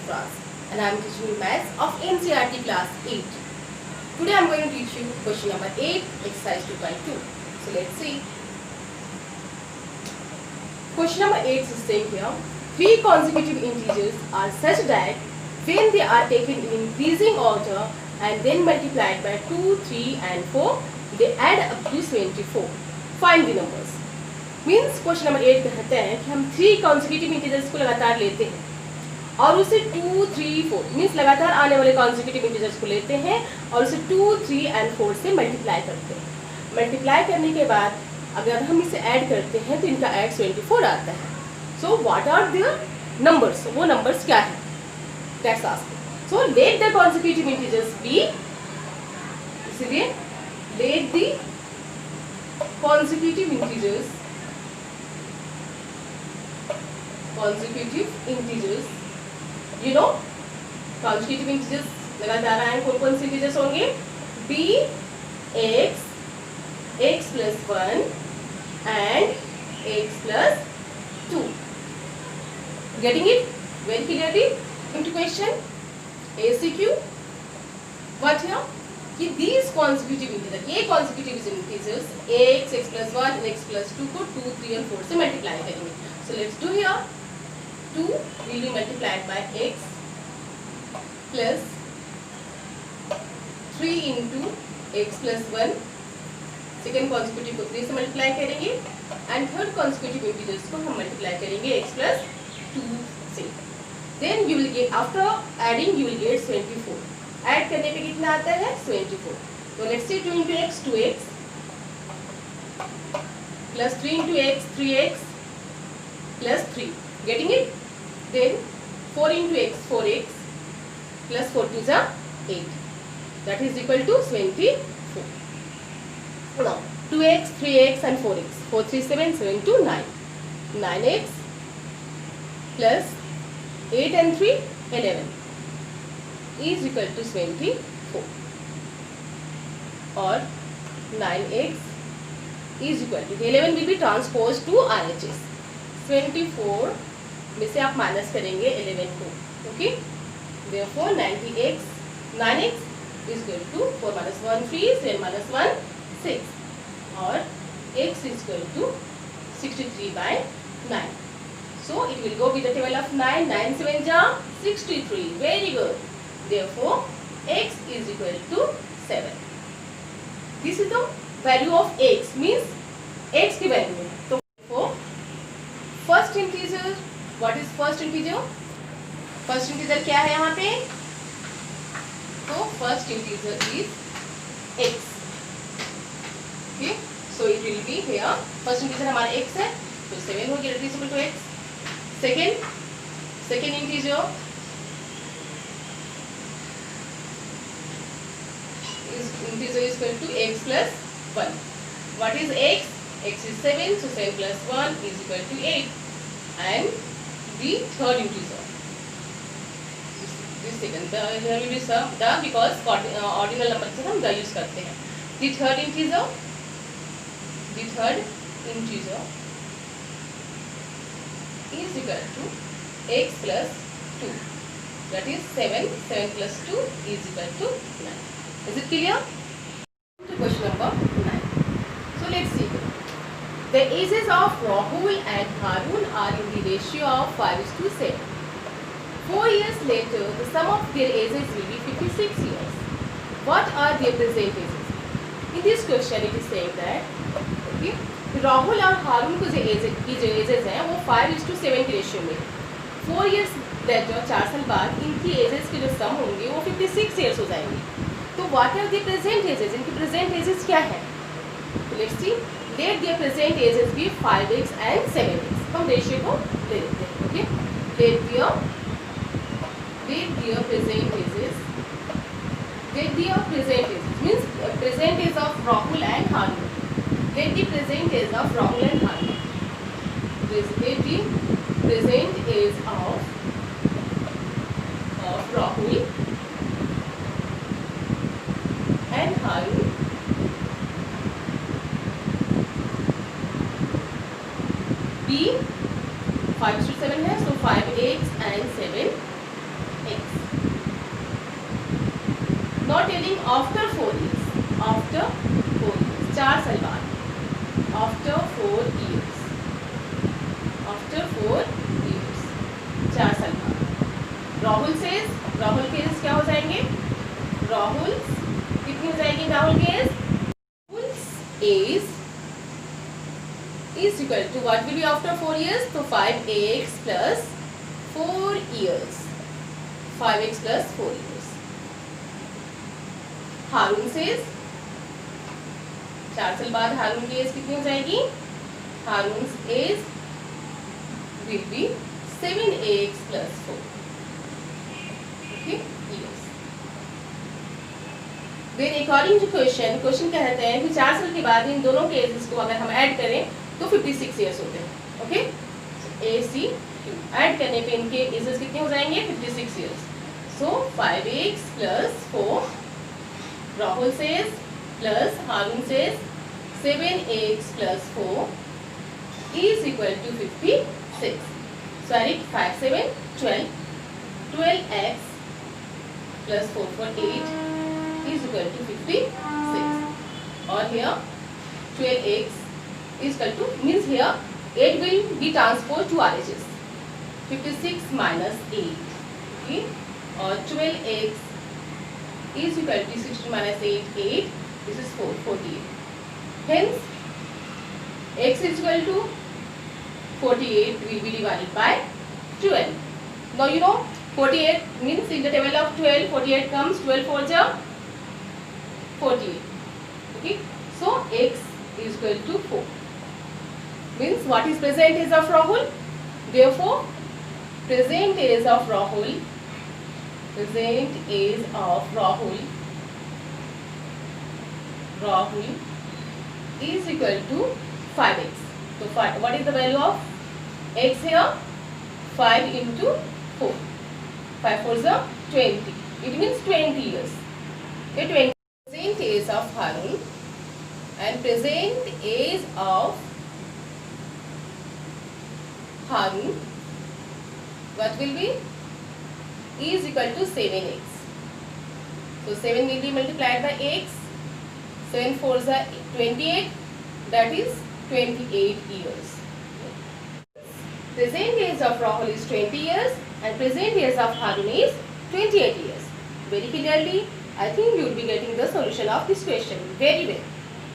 France and I am teaching you maths of NCERT class 8. Today I am going to teach you question number 8, exercise 2.2. So let's see. Question number 8 is saying here, three consecutive integers are such that when they are taken in increasing order and then multiplied by 2, 3 and 4, they add up to 74. Find the numbers. Means question number 8 कहते हैं कि हम 3 consecutive integers को लगातार लेते हैं और उसे 2, 3, 4 मीन्स लगातार आने वाले कॉन्जिक्यूटिव इंटीजर्स को लेते हैं और उसे 2, 3 एंड 4 से मल्टीप्लाई करते हैं। मल्टीप्लाई करने के बाद अगर हम इसे ऐड करते हैं तो इनका ऐड 24 आता है। So what are their numbers, वो नंबर्स क्या है, that's asked. So let the consecutive integers be, इसलिए let the consecutive integers you know consecutive integers लगातार आए कौन से इंटीजर्स होंगे, b x, x plus 1 and x plus 2. Getting it very clearly? Into question ACQ. What here? कि these consecutive integers, ये consecutive integers x, x plus 1 and x plus 2 को 2, 3 and 4 से multiply करेंगे. So let's do here. 2 will be multiplied by x plus 3 into x plus 1. Second consecutive को 3 से multiply करेंगे and third consecutive integers को हम multiply करेंगे x plus 2 से. Then you will get, after adding you will get 24. Add करने पे कितना आता है 24. तो let's C 2 into x 2x plus 3 into x 3x plus 3. Getting it? Then 4 into x 4x plus 4 to the 8. That is equal to 24. Now 2x 3x and 4x 4 3 7 7 to 9. 9x plus 8 and 3 11. is equal to 24 और 9x is equal to 11 will be transposed to RHS. 24 में से आप minus करेंगे 11 को, okay. therefore 9x is equal to 4 minus 1 3 7 minus 1 6 और x is equal to 63 by 9. So it will go with the table of 9. 9 7 ja 63. Very good. Therefore, x is equal to 7. This is the value of x, means x की value है. तो first integer, what is first integer? First integer क्या है यहाँ पे? तो first integer is x. Okay, so it will be here. First integer हमारा x है, तो 7 हो गया, that is equal to x. Second integer is equal to x plus 1. What is x? X is 7, so 7 plus 1 is equal to 8. And the third integer. This second, here will be the because ordinal number से हम the use करते हैं. The third integer is equal to x plus 2. That is 7. 7 plus 2 is equal to 9. Is it clear? To question number 9. So let's see. The ages of Rahul and Harun are in the ratio of 5:7. 4 years later, the sum of their ages will be 56 years. What are their present ages? In this question, it is saying that okay, Rahul और Harun को जो ages हैं वो 5:7 के ratio में. 4 years later, 4 साल बाद इनकी ages के जो sum होंगे वो 56 years हो जाएंगे. तो what are the present ages, इनकी प्रेजेंट एजेस क्या है? तो let's see, let their present ages be 5x and 7x. हम रेशियो को ले लेते हैं, okay. Let their present ages means present age of Rahul and Harun. Let the present age of Rahul and Harun. Let the present age of Rahul and Harun B 5:7 है, so 5x and 7 Now telling after 4 years. After 4 years. 4 साल बाद. After 4 years. After 4 years. 4 साल बाद. Rahul says, Rahul के as क्या हो जाएंगे? राहुल कितनी हो जाएगी? राहुल के as? Rahul's age is equal to what will be after 4 years? So 5x plus 4 years. 5x plus 4 years. Haroon says 4 साल बाद हारून की एज कितनी हो जाएगी? हारून's age will be 7x plus 4. Okay, years. Then according to question कहते हैं कि 4 साल के बाद इन दोनों के एजेस को अगर हम ऐड करें तो 56 इयर्स होते हैं. ओके, ए सी ऐड करने पे इनके एजेस कितने हो जाएंगे? 56 years. So 5x plus 4 Rahul says plus Haroon says 7x plus 4 is equal to 56. So I write 5 7 12. 12x plus 4 for 8 is equal to 56. Or here 12x is equal to, means here 8 will be transposed to RHS. 56 minus 8. Okay? Or 12x is equal to 16 minus 8, 8. This is 4, 48. Hence, x is equal to 48 will be divided by 12. Now you know 48 means in the table of 12, 48 comes, 12 4 ja 48. Okay, so x is equal to 4. Means what is present age of Rahul? Therefore, present age of Rahul is equal to 5x. So what is the value of x here? 5 into 4. 5 4 is 20. It means 20 years. Okay, 20. Present age of Harun and present age of Harun, what will be? Is equal to 7x. So 7 will be multiplied by x. 7 4 is 28. That is 28 years. Present age of Rahul is 20 years and present age of Harun is 28 years. Very clearly, I think you will be getting the solution of this question very well.